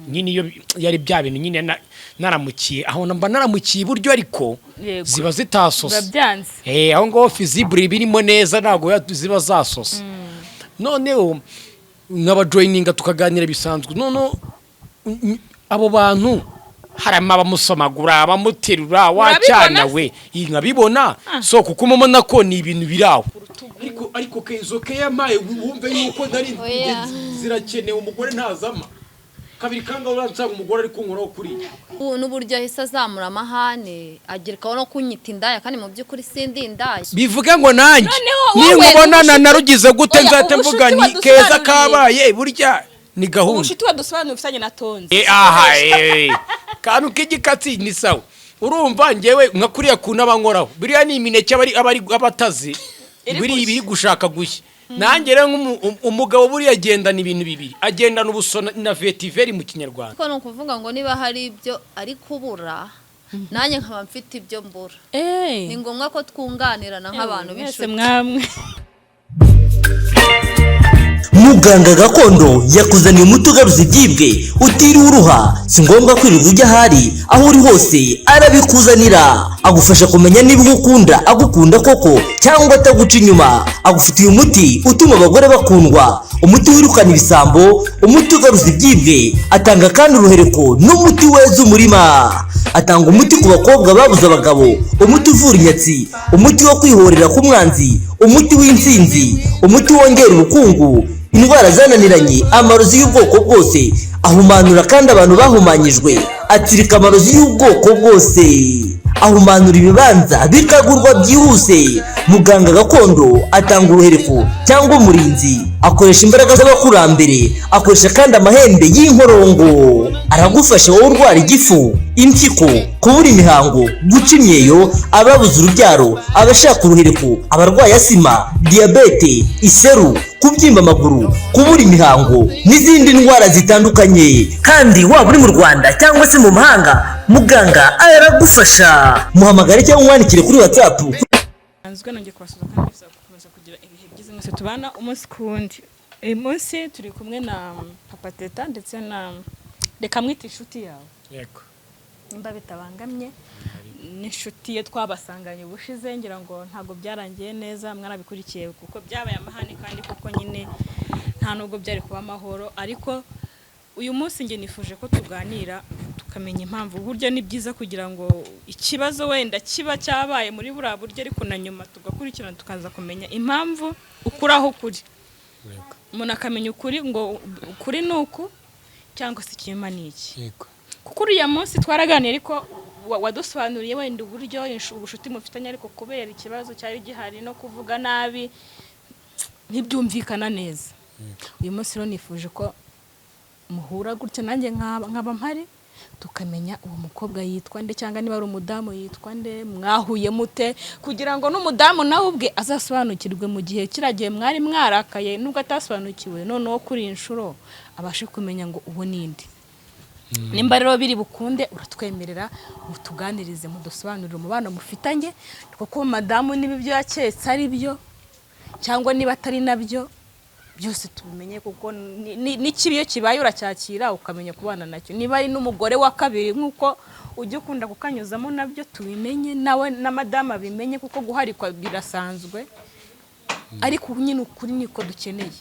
nyine iyo yari bya bintu nyine naramukiye aho mba naramukiye iburyo ariko ziba zitasose aho ngaho fizibure birimo neza ntabwo ziba zasose noneho nk'abajoyininga tukaganira bisanzwe noneho abo bantu harimo abamusomagura abamuterura wacyana we nkabibona so kuko umubona ko ni ibintu biraho ariko kezo ke yamaye wumve yuko nari zirakenewe umugore ntazama kabiri kanga uransanga umugore ari kunkoraho kuri n'uburyo ahise azamura amahane agerekaho no kunyita indaya kandi mu by'ukuri sindi indaya bivuga ngo nanjye ninkubonana narugize gute nzate mvuga ni keza kabaye burya ni gahunda ubushiti wadusobanura ufitanye na Tonzi kantu k'igikatsi ni sawa urumva ngewe nka kuriya kuntu abankoraho biriya ni imineke abatazi biri gushaka gushya nanjye rero umugabo buriya agendana ibintu bibiri agendana ubusona na vetiveri mu kinyarwanda ko no kuvuga ngo niba hari ibyo ari kubura nanjye nkaba mfite ibyo mbura ni ngombwa ko twunganirana nk'abantu b'inshuti mwamwe Muganga gakondo yakuzaniye umuti ugaruza ibyibwe utiriwe uruha si ngombwa kwirirwa ujya ahari aho uri hose arabikuzanira agufasha kumenya niba ugukunda agukunda koko cyangwa ataguca inyuma agufitiye umuti utuma abagore bakundwa umuti wirukana ibisambo umuti ugaruza ibyibwe atanga kandi uruhereko n'umuti weza umurima atanga umuti ku bakobwa babuze abagabo umuti uvura inyatsi umuti wo kwihorera ku mwanzi umuti w'insinzi umuti wongera ubukungu indwara zananiranye amarozi y'ubwoko bwose ahumanura kandi abantu bahumanyijwe atsirika amarozi y'ubwoko bwose ahumanura ibibanza bikagurwa byihuse muganga gakondo atanga uruhereko cyangwa umurinzi akoresha imbaraga z'abakurambere akoresha kandi amahembe y'inkorongo aragufasha wowe urwara igifu impyiko kubura imihango guca imyeyo ababuze urubyaro abashaka uruhereko abarwaye asima diyabete iseru kubyimba amaguru kubura imihango n'izindi ndwara zitandukanye kandi waba uri mu Rwanda cyangwa se mu mahanga muganga aragufasha muhamagare cyangwa umwandikire kuri WhatsApp anzwe nongeye kubasuza kandi bizakomeza kugira ibihe byiza mwese tubana umunsi kundi uyu munsi turi kumwe na Papa Teta ndetse na reka mwite inshuti yawe yego nimba bitabangamye n'inshuti ye twabasanganye ubushize ngira ngo ntago byarangiye neza mwarabikurikiye kuko byabaye amahane kandi kuko nyine nta nubwo byari kuba amahoro ariko uyu munsi nge nifuje ko tuganira tukamenya impamvu buryo ni byiza kugira ngo ikibazo wenda kiba cyabaye muri buriya buryo ariko na nyuma tugakurikirana tukaza kumenya impamvu ukuraho kuri umuntu akamenya ukuri ngo ukuri ni uku cyangwa se ikinyoma ni iki kuko uriya munsi twaraganiye ariko wadusobanuriye wenda uburyo ubushuti mufitanye ariko kubera ikibazo cyari gihari no kuvuga nabi ntibyumvikana neza uyu munsi rero nifuje ko muhura gutya nanjye nkaba mpari tukamenya uwo mukobwa yitwa nde cyangwa niba ari umudamu yitwa nde mwahuye mute kugira ngo n'umudamu nawe ubwe azasobanukirwe mu gihe kiragiye mwari mwarakaye nubwo atasobanukiwe noneho kuri inshuro abashe kumenya ngo uwo ninde nimba rero biri bukunde uratwemerera mutuganirize mudusobanurire umubano mufitanye kuko madamu niba ibyo yaketse ari byo cyangwa niba atari nabyo byose tubimenye kuko n'ikibiyo kibaye uracyakira ukamenya kubana nacyo niba ari n'umugore wa kabiri nkuko ujye ukunda kukanyuzamo nabyo tubimenye nawe na madama bimenye kuko guharikwa birasanzwe ariko nyine ukuri niko dukeneye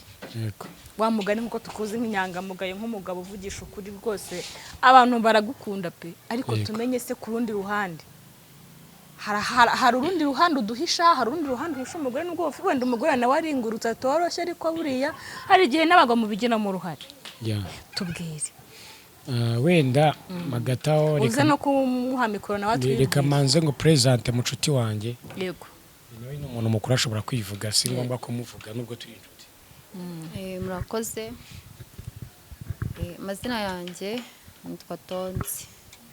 wa mugani nkuko tukuzi nk'inyangamugayo nk'umugabo uvugisha ukuri rwose abantu baragukunda pe ariko tumenye se ku rundi ruhande hari urundi ruhande uduhisha hari urundi ruhande uhisha umugore nubwo wenda umugore nawe aringurutse atoroshye ariko buriya hari igihe n'abagabo mubigiramo uruhare tubwire wenda magataho uze no kumuha mikoro nawe atwibwire reka manze ngo presente mucuti wanjye yego nawe ni umuntu mukuru ashobora kwivuga si ngombwa kumuvuga nubwo turi inshuti murakoze amazina yanjye nitwa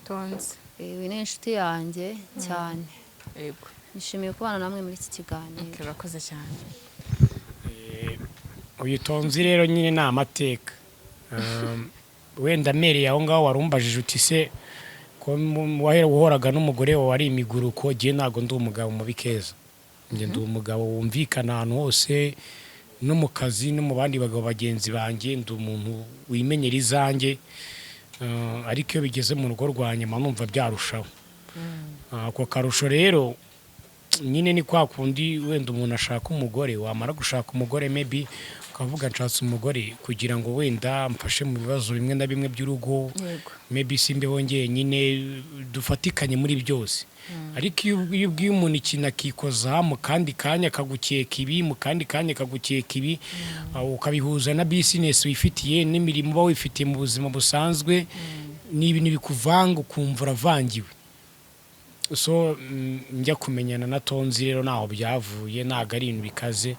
Tonzi uyu ni inshuti yanjye cyane yego nishimiye kubana namwe muri iki kiganiro urakoze cyane uyu Tonzi rero nyine ni amateka wenda mereye aho ngaho warumbajije uti se ko wahoraga n'umugore wawe ari imiguruko giye ntago ndi umugabo mubi keza njye ndi umugabo wumvikana ahantu hose no mu kazi no mu bandi bagabo bagenzi banjye ndi umuntu wimenyera izanjye ariko iyo bigeze mu rugo rwanjye mba numva byarushaho ako karusho rero nyine ni kwa kundi wenda umuntu ashaka umugore wamara gushaka umugore maybe ukavuga nshatse umugore kugira ngo wenda mfashe mu bibazo bimwe na bimwe by'urugo maybe simbeho njye nyine dufatikanye muri byose ariko iyo ubwiye umuntu ikintu akikoza mu kandi kanya akagukeka ibi mu kandi kanya akagukeka ibi ukabihuza na business wifitiye n'imirimo uba wifitiye mu buzima busanzwe ni ibintu bikuvanga ukumva uravangiwe so njya kumenyana na Tonzi rero naho byavuye ntago ari ibintu bikaze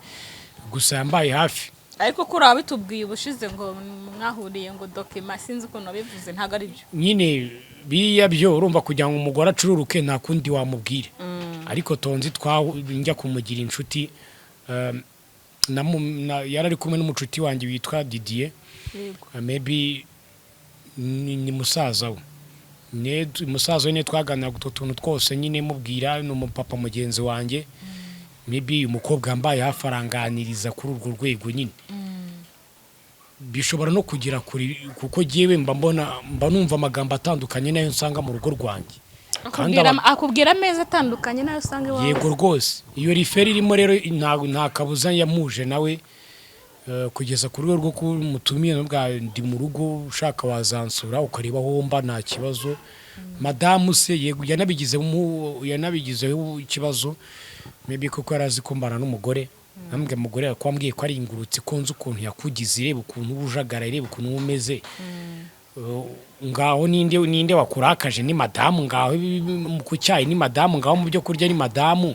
gusa yambaye hafi ariko kuri aba bitubwiye ubushize ngo mwahuriye ngo document sinzi ukuntu wabivuze ntago ari byo nyine biya byo urumva kugira ngo umugore acururuke nta kundi wamubwire ariko Tonzi njya kumugira inshuti yarari kumwe n'umucuti wanjye witwa Didier maybe ni musaza we musaza we ne twaganira guto tuntu twose nyine mubwira n'umupapa mugenzi wanjye maybe umukobwa yambaye hafi aranganiriza kuri urwo rwego nyine bishobora no kugira kuri kuko giyewe mba numva amagambo atandukanye nayo nsanga mu rugo rwanjye akubwira ameza atandukanye nayo usanga iwawe yego rwose iyo riferi irimo rero nta kabuza yamuje nawe kugeza ku rwego rwo kumutumiye bwa ndi mu rugo ushaka wazansura ukareba aho mba nta kibazo madamu se yego yanabigizeho ikibazo maybe kuko yarazi ko mbana n'umugore nambwe mugore yakwambwiye ko ari ingurutse konze ukuntu yakugize ireba ukuntu ubujagara ireba ukuntu umeze ngaho ninde wakurakaje ni madamu ngaho ku cyayi ni madamu ngaho mu byo kurya ni madamu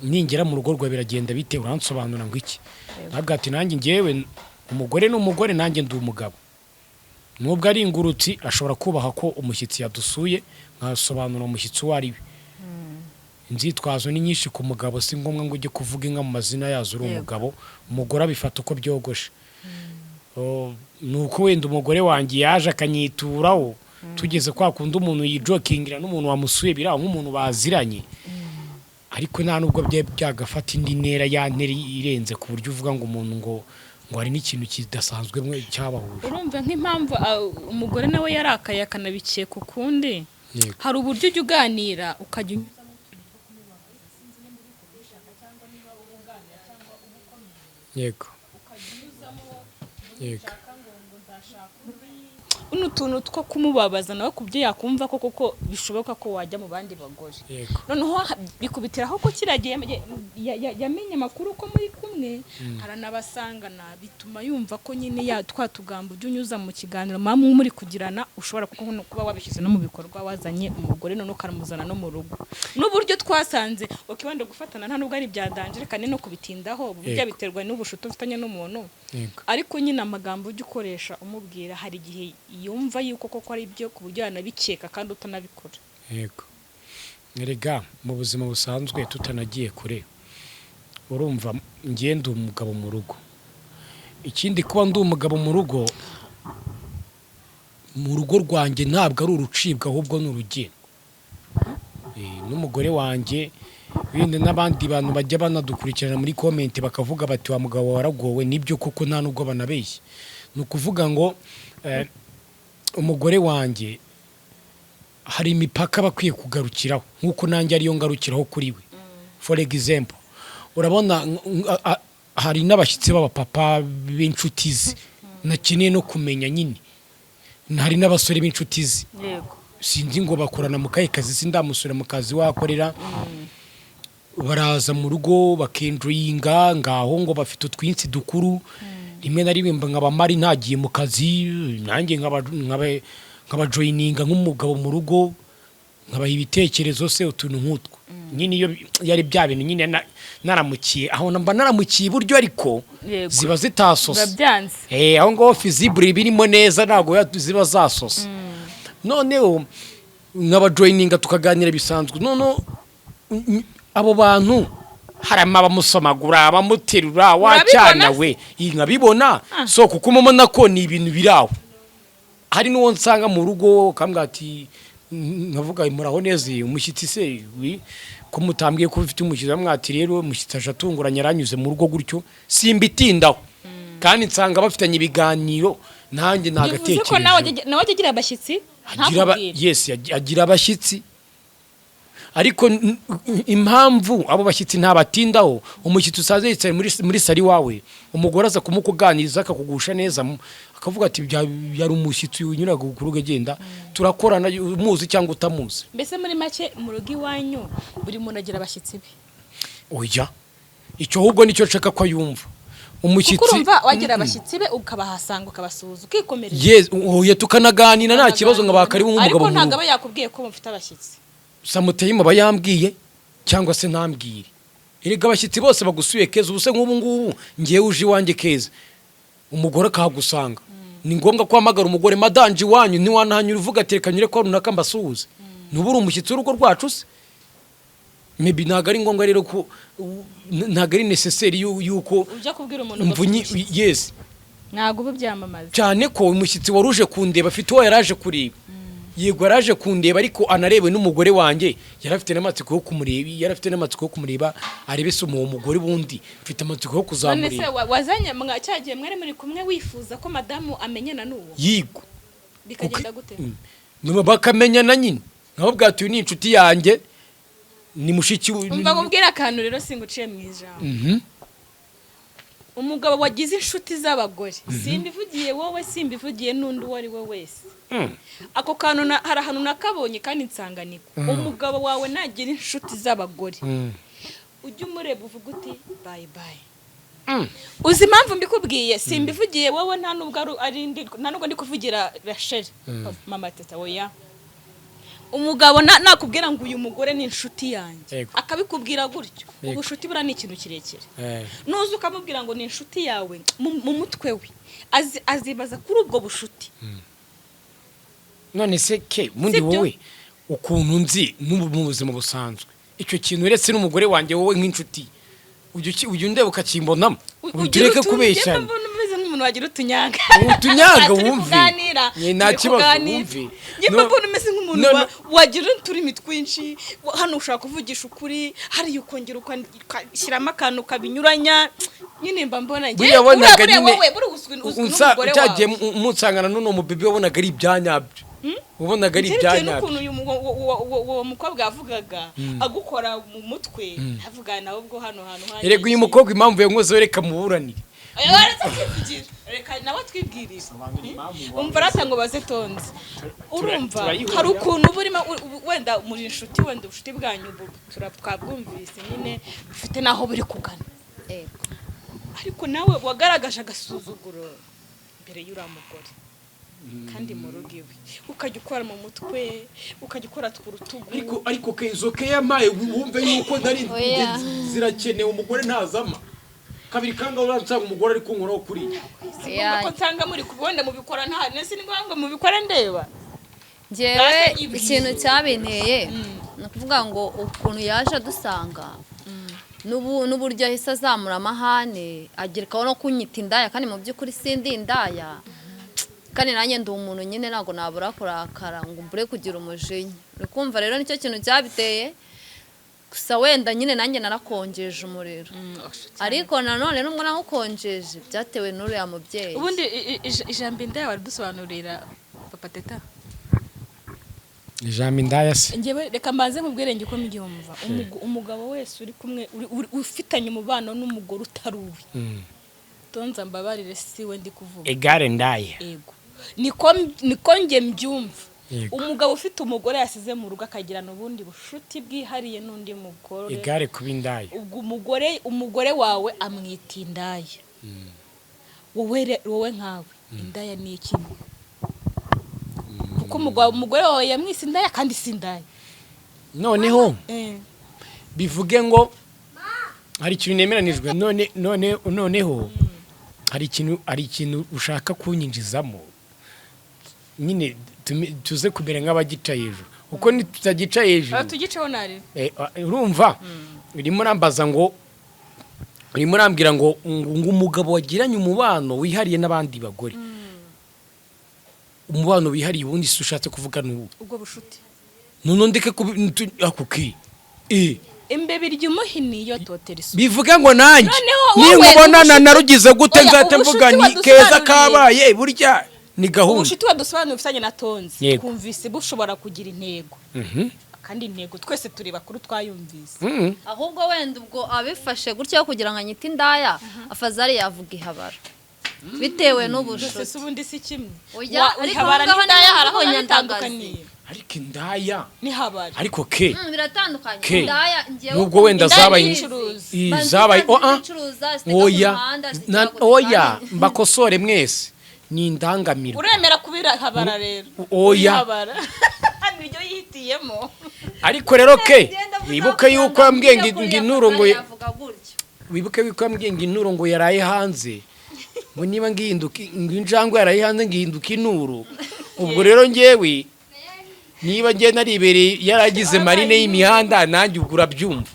ningera mu rugo rwa biragenda bite uransobanura ngo iki ntabwo ati nanjye ngewe umugore n'umugore nanjye ndi umugabo nubwo ari ingurutsi ashobora kubaha ko umushyitsi yadusuye nkasobanura umushyitsi uwo ari we inzitwazo ni nyinshi ku mugabo si ngombwa ngo ujye kuvuga inka mu mazina yazo uri umugabo umugore abifata uko byogoshe nuko wenda umugore wanjye yaje akanyituraho tugeze kwa kundi umuntu yijokingira n'umuntu wamusuye biraho nk'umuntu baziranye ariko nta nubwo byagafata indi ntera ya ntera irenze ku buryo uvuga ngo umuntu ngo hari n'ikintu kidasanzwe cyabahuje urumva nk'impamvu umugore nawe yarakaye akanabikiye ku kundi hari uburyo ujya uganira ukajya yego utuntu two kumubabaza nawe kubyo yakumva ko koko bishoboka ko wajya mu bandi bagore noneho bikubitiraho ko kiragiye yamenye amakuru ko muri kumwe haranabasangana bituma yumva ko nyine twa tugambo ujya unyuza mu kiganiro mamu muri kugirana ushobora kuba wabishyize no mu bikorwa wazanye umugore none ukaramuzana no mu rugo n'uburyo twasanze ukibanda gufatana nta nubwo ari byadanjire kandi no kubitindaho burya biterwa n'ubushuti ufitanye n'umuntu ariko nyine amagambo ujya ukoresha umubwira hari igihe yumva yuko koko ari byo ku buryo yanabikeka kandi utanabikora yego erega mu buzima busanzwe tutanagiye kure urumva ngende umugabo mu rugo ikindi kuba ndi umugabo mu rugo rwanjye ntabwo ari urucibwa ahubwo ni urugendo n'umugore wanjye bindi n'abandi bantu bajya banadukurikirana muri komenti bakavuga bati wa mugabo waragowe nibyo koko nta nubwo banabeshye ni ukuvuga ngo umugore wanjye hari imipaka bakwiye kugarukiraho nk'uko nanjye ariyo ngarukiraho kuri we for example urabona hari n'abashyitsi b'abapapa b'inshuti ze nakeneye no kumenya nyine hari n'abasore b'inshuti ze sinzi ngo bakorana mu kahe kazi sindamusura mu kazi wakorera baraza mu rugo bakenjoyinga ngaho ngo bafite utwinsi dukuru rimwe na rimwe nkaba mari ntagiye mu kazi nanjye nk'abajoyininga nk'umugabo mu rugo nkabaha ibitekerezo se utuntu nk'utwo nyine iyo yari bya bintu nyine naramukiye aho mba naramukiye iburyo ariko ziba zitasose aho ngaho fizibure birimo neza ntabwo ziba zasose noneho nk'abajoyininga tukaganira bisanzwe noneho abo bantu harimo abamusomagura abamuterura wacyana we nkabibona so kuko umubona ko ni ibintu biraho hari n'uwo nsanga mu rugo ukambwira ati nkavuga muraho neza umushyitsi se ko mutambwiye ko ufite umushyitsi bamwati rero umushyitsi aje atunguranye aranyuze mu rugo gutyo simbitindaho kandi nsanga bafitanye ibiganiro nanjye nagatekereje bivuze ko nawe agira abashyitsi agira abashyitsi ariko impamvu abo bashyitsi ntabatindaho umushyitsi usaze yicaye muri sari wawe umugore aza kumukuganiriza akakugusha neza akavuga ati yari umushyitsi unyuraga ku rugo agenda turakorana umuzi cyangwa utamuzi. Mbese muri make mu rugo iwanyu buri muntu agira abashyitsi be. Oya icyo ahubwo nicyo nshaka ko yumva umushyitsi urumva wagira abashyitsi be ukabahasanga ukabasuhuza ukikomereza. Yes oya tukanaganira nta kibazo nk'abakari nk'umugabo. Ariko ntabwo aba yakubwiye ko mufite abashyitsi. Samuteyima bayambwiye cyangwa se ntambwire. Erega abashyitsi bose bagusuye keza ubuse nk'ubu ngubu ngiye uje iwanjye keza umugore akahagusanga ni ngombwa ko hamagara umugore madanje wanyu ni wanahanyura uvuga atekanyure ko runaka mbasuhuze nubura umushyitsi urugo rwacu se maybe ntago ari ngombwa rero ko ntago ari necessary yuko ujya kubwira umuntu yes ntago ubyamamaza cyane ko umushyitsi waruje kundeba afite uwo yaraje kureba yego yaraje kundeba ariko anarewe n'umugore wanjye yarafite n'amatsiko yo kumureba arebe se uwo mugore bundi mfite amatsiko yo kuzamureba. None se wazanye cyagiye mwari muri kumwe wifuza ko madamu amenyana n'uwo yego bikagenda gute bakamenyana nyine nkaho bwatuye ni inshuti yanjye ni mushiki umva kubwira akantu rero singuciye mu ijambo. Umugabo wagize inshuti z'abagore simbivugiye wowe simbivugiye n'undi uwo ari we wese ako kantu hari ahantu nakabonye kandi nsanganiko umugabo wawe nagira inshuti z'abagore ujye umureba uvuga uti bye bye. Uzi impamvu mbikubwiye simbivugiye wowe nta nubwo ndi kuvugira Rachel mama teta oya umugabo nakubwira ngo uyu mugore ni inshuti yanjye akabikubwira gutyo ubushuti bura ni ikintu kirekire nuzi ukamubwira ngo ni inshuti yawe mu mutwe we azibaza kuri ubwo bushuti. None se ke mundi wowe ukuntu nzi mu buzima busanzwe icyo kintu uretse n'umugore wanjye wowe nk'inshuti ujye ndeba ukakimbonamo utureke kubeshyana umuntu wagira utunyaga wumve nta kibazo wumve nyuma mbona umeze nk'umuntu wagira uturimi twinshi hano ushaka kuvugisha ukuri hari ukongera ukashyiramo akantu kabinyuranya nyine mba mbona ngiye wabonaga nyine utagiye umunsangana n'uno mubebe wabonaga ari ibyanyabyo ubonaga ari ibyanyabyo uwo mukobwa yavugaga agukora mu mutwe avugana nawe ubwo hano hantu erega uyu mukobwa impamvu yankozeho reka muburanire reka nawe twibwirire umva ratanga baze tonze urumva hari ukuntu burimo wenda muri inshuti wenda ubushuti bwanyu twabwumvise nyine bufite naho buri kugana ariko nawe wagaragaje agasuzuguro mbere y'uriya mugore kandi mu rugo iwe ukajya ukora mu mutwe ukajya ukora tw'urutugu ariko kezo ke yamaye wumve yuko nari zirakenewe umugore ntazama kabiri kanga uransanga umugore ari kunkuraho kuri ko nsanga muri kubonda mubikora nta nese ni ngombwa mubikora ndeba njyewe ikintu cyabinteye no kuvuga ngo ukuntu yaje dusanga n'uburyo ahise azamura amahane agerekaho no kunyita indaya kandi mu by'ukuri sindi indaya kandi nanjye ndi umuntu nyine ntabwo nabura kurakara ngo mbure kugira umujinya uri kumva rero nicyo kintu cyabiteye gusa wenda nyine nanjye narakongeje umuriro ariko nanone nubwo nawukongeje byatewe n'uriya mubyeyi. Ubundi ijambo indaya waridusobanurira papa teta ijambo indaya se njyewe reka mbanze nkubwire nge ko mbyumva umugabo wese uri kumwe ufitanye umubano n'umugore utari uwe tonza mbabarire siwe ndi kuvuga egare ndaya yego niko nge mbyumva umugabo ufite umugore yasize mu rugo akagira n'ubundi bushuti bwihariye n'undi mugore igare kuba indaya ubwo umugore wawe amwita indaya wowe nkawe indaya ni iki kuko umugore wawe yamwise indaya kandi si indaya noneho bivuge ngo hari ikintu nemeranijwe noneho hari ikintu ushaka kunyinjizamo nyine tuze kumera nk'abagica hejuru uko nitutagica hejuru tugiceho nari urumva urimo urambaza ngo urimo urambwira ngo umugabo wagiranye umubano wihariye n'abandi bagore umubano wihariye ubundi si ushatse kuvuga n'ubu ubwo bushuti none ndeke akuki imbebe ry'umuhini yo totera isuku bivuga ngo nanjye ninkubonana narugize gute nzate mvuga ni keza kabaye burya ni gahunda ubucuti wadusobanuye ufitanye na Tonzi Yego. twumvise bushobora kugira intego kandi intego twese turi bakuru twayumvise ahubwo wenda ubwo abifashe gutyo kugira ngo anyite indaya afazari yavuga ihabara bitewe n'ubushuti ese ubundi si kimwe ariko ihabara ngaho n'indaya niho haraho nyandagazi ariko indaya n'ihabara ariko ke biratandukanye Ke. indaya ngewe nubwo wenda zabaye zabaye oya mbakosore mwese ni indangamiro uremera kubira habara rero oya niryo yihitiyemo ariko rero ke wibuke yuko yambwiye ngo inuro ngo wibuke yuko yambwiye ngo inuro ngo yaraye hanze ngo niba ngihinduka injangwe yaraye hanze ngihinduka inuro ubwo rero ngewe niba ngiye naribereye yaragize marine y'imihanda nanjye ubwo urabyumva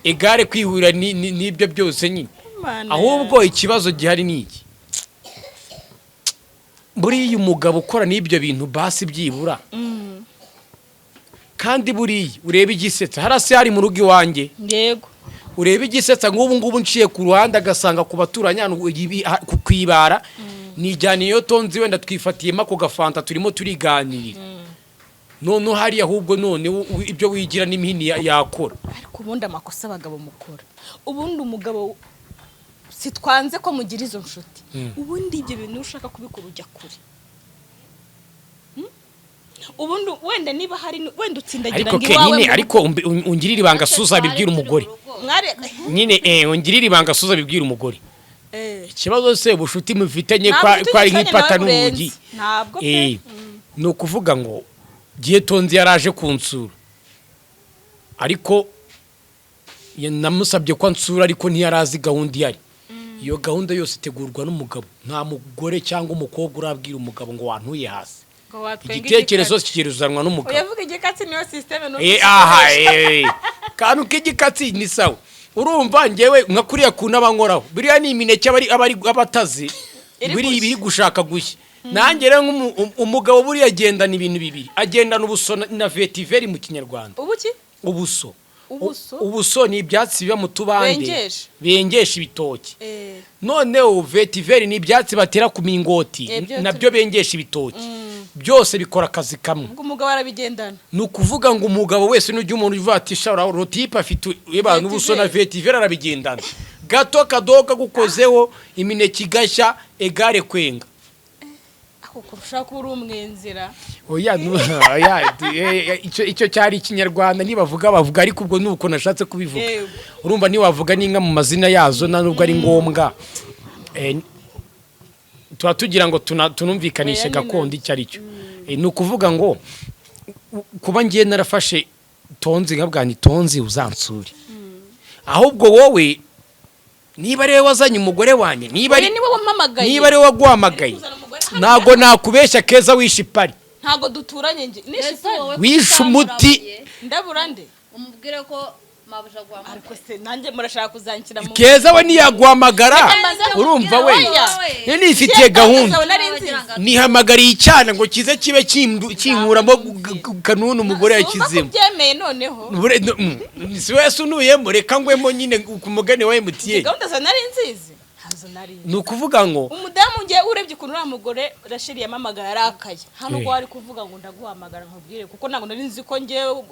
egare kwihura n'ibyo byose nyine ahubwo ikibazo gihari ni iki buriya umugabo ukora n'ibyo bintu basi byibura kandi buriya ureba igisetsa harasi hari mu rugo iwanjye yego ureba igisetsa nk'ubu ngubu nciye ku ruhande agasanga ku baturanyi ku ibara nijyaniye iyo Tonzi wenda twifatiyemo ako gafanta turimo turiganirira none hariya ahubwo none ibyo wigira n'imihini yakora ariko ubundi amakosa abagabo mukora ubundi umugabo sitwanze ko mugira izo nshuti ubundi ibyo bintu ushaka kubikora ujya kure ubundi wenda niba hari wenda utsindagira ngo iwawe ariko ungirira ibanga suza bibwira umugore nyine ungirira ibanga suza bibwira umugore ikibazo se ubushuti mufitanye kwari nk'ipata n'ubugi ni ukuvuga ngo gihe Tonzi yaraje kunsura ariko namusabye ko ansura ariko ntiyarazi gahunda ihari iyo gahunda yose itegurwa n'umugabo nta mugore cyangwa umukobwa urabwira umugabo ngo wantuye hasi igitekerezo kigeruzanwa n'umugabo uyavuga igikatsi niyo systeme no kantu k'igikatsi ni sawa urumva ngewe nka kuriya kuntu abankoraho biriya ni imineke abatazi biri gushaka gushya nanjye rero umugabo buriya agendana ibintu bibiri agendana ubuso na vetiveri mu kinyarwanda ubuso ubuso ni ibyatsi biba mu tubande bengesha ibitoki noneho vetiveri ni ibyatsi batera ku mingoti nabyo bengesha ibitoki byose bikora akazi kamwe umugabo arabigendana ni ukuvuga ngo umugabo wese n'ujya umuntu uvatisha rotipe afite abantu ubuso na vetiveri arabigendana gato kadoka gukozeho imineke igashya egare kwenga kurusha kuri umwenzira oya icyo cyari ikinyarwanda nibavuga ariko ubwo nuko nashatse kubivuga urumva niwavuga n'inka mu mazina yazo nubwo ari ngombwa tuba tugira ngo tunumvikanishe gakondo icyo ari cyo ni ukuvuga ngo kuba ngiye narafashe Tonzi nkabwa ni Tonzi uzansure ahubwo wowe niba rero wazanye umugore wanjye niba ari wowe waguhamagaye ntago nakubeshya keza wishipari ntago duturanye nje wishe umuti ndabura nde umubwire ko mabuja guhamagara ariko se nanjye murashaka kuzankira mu keza we niyaguhamagara urumva we none ifitiye gahunda nihamagariye icyana ngo kize kibe kinkuramo kanunu umugore yakizemo byemeye noneho si wese unuyemo reka ngwemo nyine ku mugani wa MTN gahunda za nari nzizi ni ukuvuga ngo umudamu ngiye urebye ukuntu uriya mugore Rasheli yamamagara yarakaye hano ngo ari kuvuga ngo ndaguhamagara nkubwire kuko ntabwo nari nzi ko ngewe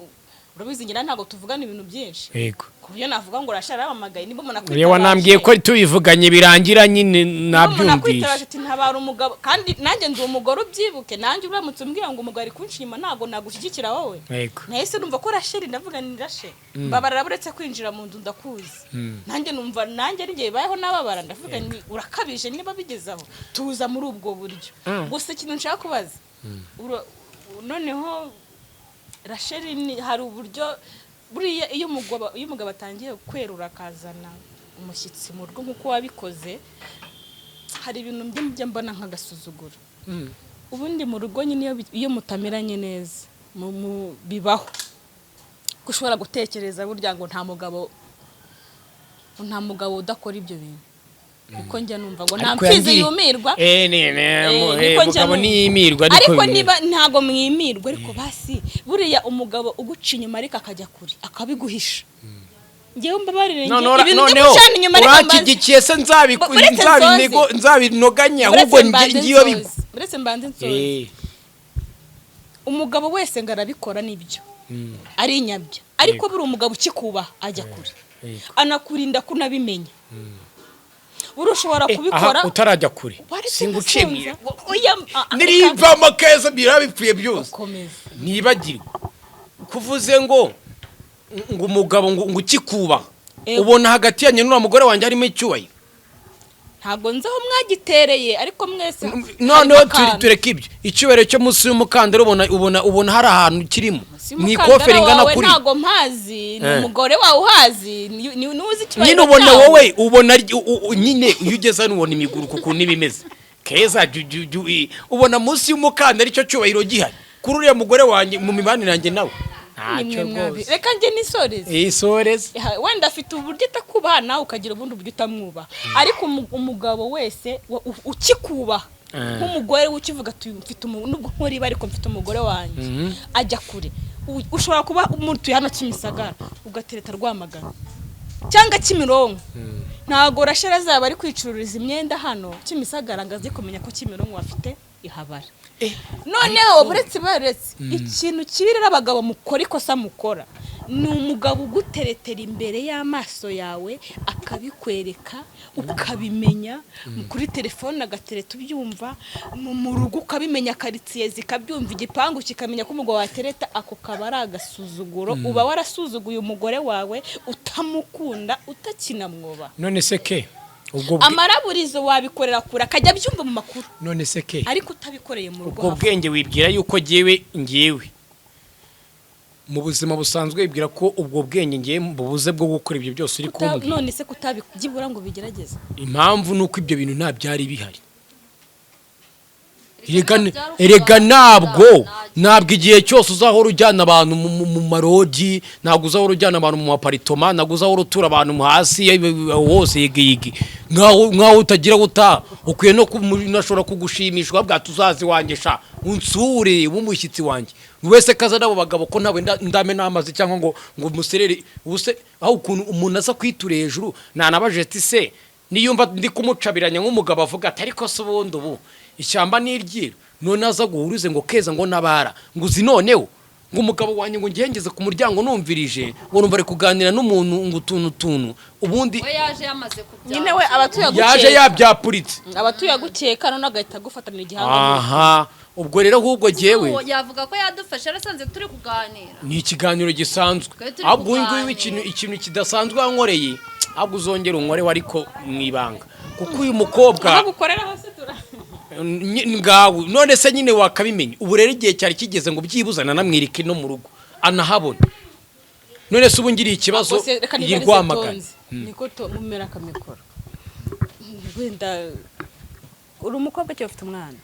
urabizi ngira ntabwo tuvugana ibintu byinshi yego ku buryo navuga ngo Rasheli yamamagaye niba umuntu akwita yewe nambwiye ko tubivuganye birangira nyine nabyumvise ati ntabara umugabo kandi nanjye ndi umugore ubyibuke nanjye uramutse umbwira ngo umugabo ari kunshima ntabwo nagushyigikira wowe yego nahise numva ko Rasheli ndavuga ni Rasheli mbabarara buretse kwinjira mu nzu ndakuzi nanjye numva nanjye ari ngiye bayeho nababara ndavuga ni urakabije niba bigezaho tuza muri ubwo buryo gusa ikintu nshaka kubaza noneho Rasheli hari uburyo buriya iyo umugabo atangiye kwerura akazana umushyitsi mu rugo nk'uko wabikoze hari ibintu njya mbona nk'agasuzuguro ubundi mu rugo nyine iyo mutameranye neza bibaho gushobora gutekereza burya ngo nta mugabo udakora ibyo bintu niko njya numva ngo nta mfizi yumirwa umugabo niyimirwa ariko niba ntago mwimirwa ariko basi buriya umugabo uguca inyuma ariko akajya kure akabiguhisha ngewe mbabarire ibintu byo gucana inyuma ariko urankigikiye se nzabinoganya ahubwo ngiyo uretse mbanze nsoze umugabo wese ngo arabikora n'ibyo ari inyabya ariko buri umugabo ukikubaha ajya kure anakurinda kunabimenya urushobora kubikora utarajya kure singucemye niriva amakeza birabipfuye byose nibagirwa kuvuze ngo umugabo ngo ukikubaha ubona hagati yanyu n'uwo mugore wanjye harimo icyubahiro ntago nzaho mwagitereye ariko mwese noneho tureka ibyo icyubahiro cyo munsi y'umukandara ubona hari ahantu kirimo ni koferi ingana kuri ntago mpazi n'umugore wawe uhazi nuzi icyubahiro nyine ubona wowe ubona nyine iyo ugeze hano ubona imiguru kuko nibimeze keza ubona munsi y'umukandara icyo cyubahiro gihari kuri uriya mugore wanjye mu mibanire yanjye nawe reka njye nisoreze isoreze wenda afite uburyo atakubaha nawe ukagira ubundi buryo utamwubaha ariko umugabo wese ukikubaha nk'umugore ukivuga ati mfite nubwo nkuriba ariko mfite umugore wanjye ajya kure ushobora kuba umuntu hano Kimisagara ugatereta Rwamagana cyangwa Kimironko ntago rashera zaba ari kwicururiza imyenda hano Kimisagara ngazi kumenya ko Kimironko bafite ihabara noneho buretse ikintu kibirira abagabo mukora ikosa mukora ni umugabo uguteretera imbere y'amaso yawe akabikwereka ukabimenya kuri telefone agatereta ubyumva mu rugo ukabimenya karitsiye zikabyumva igipangu kikamenya ko umugabo watereta ako kaba ari agasuzuguro uba warasuzuguye umugore wawe utamukunda utakinamwuba none se ke amaraburizo wabikorera kure akajya byumva mu makuru none se ke ariko utabikoreye mu rugo ubwo bwenge wibwira yuko ngewe mu buzima busanzwe wibwira ko ubwo bwenge ngewe bubuze bwo gukora ibyo byose uri kumbwira none se kutabigibura ngo bigerageze impamvu nuko ibyo bintu nta byari bihari erega ntabwo igihe cyose uzahora ujyana abantu mu marogi ntabwo uzahora ujyana abantu mu maparitoma ntabwo uzahora utura abantu hasi hose yigiyigi nkaho utagira gutaha ukwiye no nashobora kugushimisha wabwa tuzazi wanjye sha unsure w'umushyitsi wanjye wese kaza nabo bagabo ko nawe ndame n'amazi cyangwa ngo muserere ubuse aho ukuntu umuntu aza kwitura hejuru nanabaje ati se niyumva ndi kumucabiranya nk'umugabo avuga ati ariko se ubundi ubu ishyamba n'iryiro none aza guhurize ngo keza ngo nabara ngo uzi noneho ngo umugabo wanjye ngo ngengeze ku muryango numvirije ngo numva ari kuganira n'umuntu ngo utuntu ubundi we yaje yamaze kubyara nyine we abatuye gukeka yaje yabyapuritse abatuye gukeka none agahita gufatanira igihanga aha ubwo rero ahubwo jewe yavuga ko yadufasha arasanze turi kuganira ni ikiganiro gisanzwe ahubwo nguyu ikintu kidasanzwe wankoreye ahubwo uzongera unkore ariko mwibanga kuko uyu mukobwa agukorera hose ngawe none se nyine wakabimenya ubu rero igihe cyari kigeze ngo byibuzana namwirike no mu rugo anahabona none se ubu ngiriye ikibazo yirwamagana niko to mumera kamikoro wenda uri umukobwa cyo ufite umwana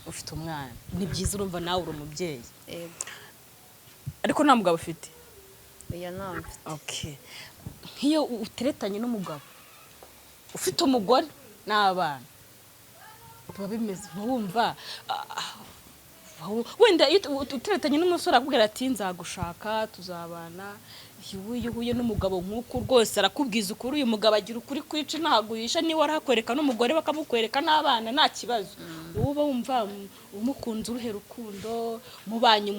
ufite umwana ni byiza urumva nawe uri umubyeyi ariko nta mugabo ufite okay nk'iyo uteretanye n'umugabo ufite umugore n'abana biba bimeze wumva wenda uteretanye n'umusore akubwira ati nzagushaka tuzabana yuhuye n'umugabo nk'uko rwose arakubwiza ukuri uyu mugabo agira ukuri kwica ntaguhisha niba arahakwereka n'umugore bakamukwereka n'abana nta kibazo uba wumva umukunze uruhe rukundo mubanye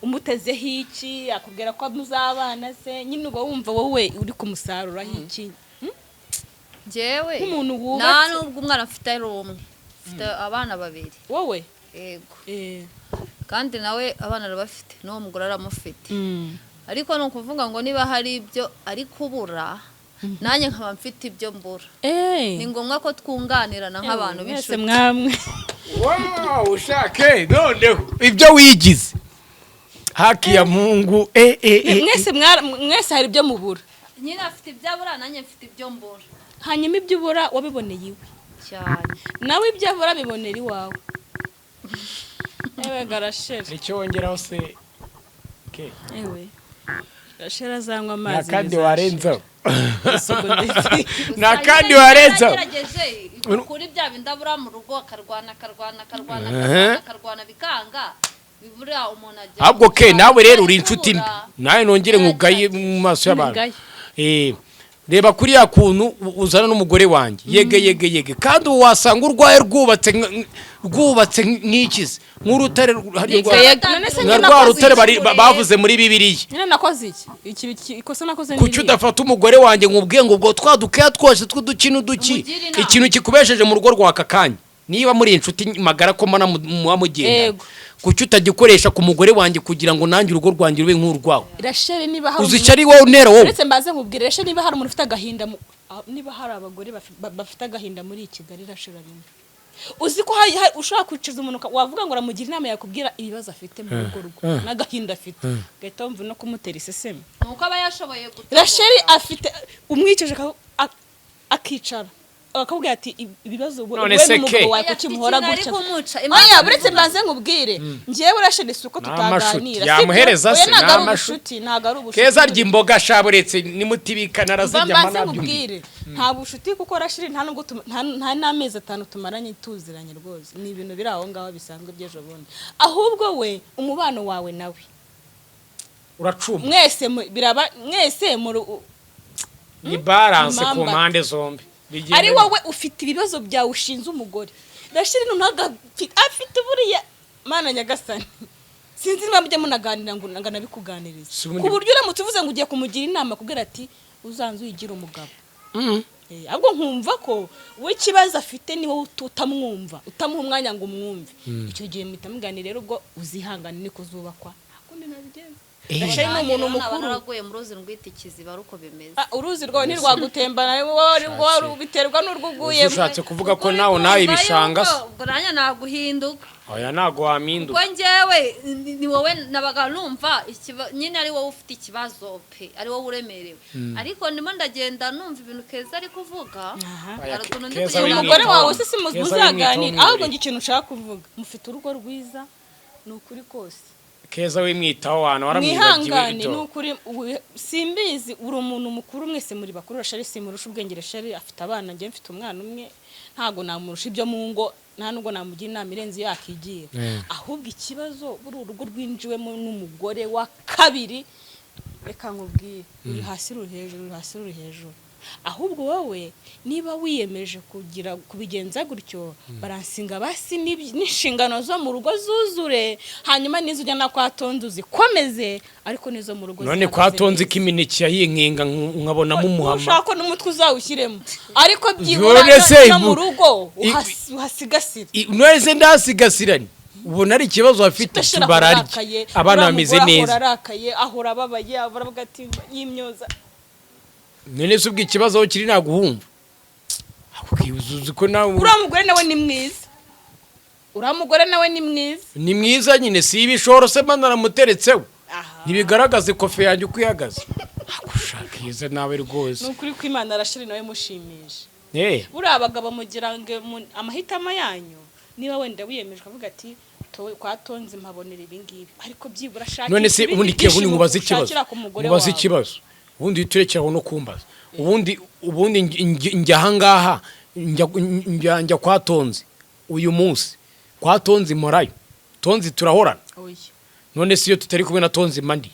umutezeho iki akubwira ko muzabana se nyine uba wumva wowe uri kumusaruraho iki jewe nta nubwo umwana afite ari umwe afite abana babiri wowe yego kandi nawe abana arabafite n'uwo mugore aramufite ariko ni ukuvuga ngo niba hari ibyo ari kubura nanjye nkaba mfite ibyo mbura ni ngombwa ko twunganirana nk'abantu b'inshuti mwamwe ushake noneho ibyo wigize haki ya Mungu mwese hari ibyo mubura nyine afite ibyo abura nanjye mfite ibyo mbura hanyuma ibyo ubura wabiboneye iwe cyane nawe ibyo abura bibonera iwawe ewe garashera icyo wongeraho se ewe garashera azanywa amazi nakandi warenzaho nakandi warenzaho kuri bya bindabura mu rugo akarwana bikanga bibura umuntu ajya ahubwo ke nawe rero uri inshuti mbi nawe nongere nkugaye mu maso y'abantu reba kuri ya kuntu uzana n'umugore wanjye yege kandi ubu wasanga urwaye rwubatse nk'ikizi nk'urutare nka rwa rutare bavuze muri Bibiliya. nyine nakoze iki ikosa nakoze kuki udafata umugore wanjye nkubwiye ngo ubwo twadukeya twose tw'uduki ikintu kikubesheje mu rugo rwa aka kanya niba muri inshuti magara ko mbona muba mugenda kuki utagikoresha ku mugore wanjye kugira ngo nanjye urugo rwanjye rube nk'urwawe. Rasheli niba hari uzica ari wowe untera wowe uretse mbaze nkubwire Rasheli niba hari umuntu ufite agahinda niba hari abagore bafite agahinda muri Kigali Rasheli arimo. Uzi ko ushobora kwicuza umuntu wavuga ngo uramugira inama yakubwira ibibazo afite mu rugo rwe n'agahinda afite gahita wumva no kumutera iseseme nuko aba yashoboye gutuma Rasheli afite umwicije akicara akabwira ati ibibazo we n'umugabo wawe kukimuhora gutya. Oya buretse mbanze nkubwire ngiyewe Rasheli suko tutaganira yamuhereza se n'amashuti ntago ari ubushuti keza ry'imboga shaburetse nimutibika narazirya manabyo nta bushuti kuko Rasheli nta nubwo nta n'amezi 5 tumaranye tuziranye rwose ni ibintu biri aho ngaho bisanzwe byejo bundi ahubwo we umubano wawe nawe uracuma mwese ni balance ku mpande zombi ari wowe ufite ibibazo byawe ushinze umugore Rasheli afite buriya mana nyagasani sinzi niba mujye munaganira ngo nabikuganiriza ku buryo uramutse uvuze ngo ugiye kumugira inama kubwira ati uzanze uyigira umugabo ahubwo nkumva ko we kibazo afite ni wowe utamwumva utamuha umwanya ngo umwumve icyo gihe muhita muganira rero ubwo uzihangane niko zubakwa akundi nabigenza Rasheli ni umuntu mukuru naraguye mu ruzi rwita ikiziba ruko bimeze uruzi rwawe ntirwagutembana wowe biterwa n'urwuguye ushatse kuvuga ko nawe ibishanga ubwo nanya naguhinduka oya nago waminduka ubwo njyewe ni wowe nabaga numva nyine ari wowe ufite ikibazo pe ari wowe uremerewe ariko ndimo ndagenda numva ibintu keza ari kuvuga umugore wawe se muzaganira ahubwo ngo ikintu ushaka kuvuga mufite urugo rwiza ni ukuri kose keza wimwitaho wana waramwibagiwe ni ukuri simbizi uri umuntu mukuru mwese muri bakuru Rasheli simurusha ubwenge Rasheli afite abana njye mfite umwana umwe ntago namurusha ibyo mu ngo nta nubwo namugira inama irenze yakigiye ahubwo ikibazo buri urugo rwinjiwemo n'umugore wa kabiri reka nkubwire uri hasi uri hejuru ahubwo wowe niba wiyemeje kubigenza gutyo baransinga basi n'inshingano zo mu rugo zuzure hanyuma nizo ujya na kwatonze uzikomeze ariko nizo mu rugo none kwatonze ikiminiki yinkinga nkabonamo umuhama ushaka n'umutwe uzawushyiremo ariko byibura no mu rugo uhasigasira none se ndasigasiranye ubona ari ikibazo afite tubarari abana bameze neza ahora ababaye avuga ati yimyoza none se ubwo ikibazo aho kiri naguhumva uzi ko nawe uramugore nawe ni mwiza ni mwiza nyine si ibishoro se mwana namuteretseho ntibigaragaze kofe yanjye uko ihagaze agushaka ize nawe rwose nukuri ko Imana Rasheli nawe mushimisha buriya abagabo mugira ngo amahitamo yanyu niba wenda wiyemeje kuvuga ati kwatonze mpabonera ibingibi ariko byibura shaka none se ubundi kebuni mubaze ikibazo ubundi turekeraho no kumbaza ubundi njya ahangaha njya kwatonze uyu munsi kwatonze morayo tonzi turahorana none se iyo tutari kumwe na tonzi mandi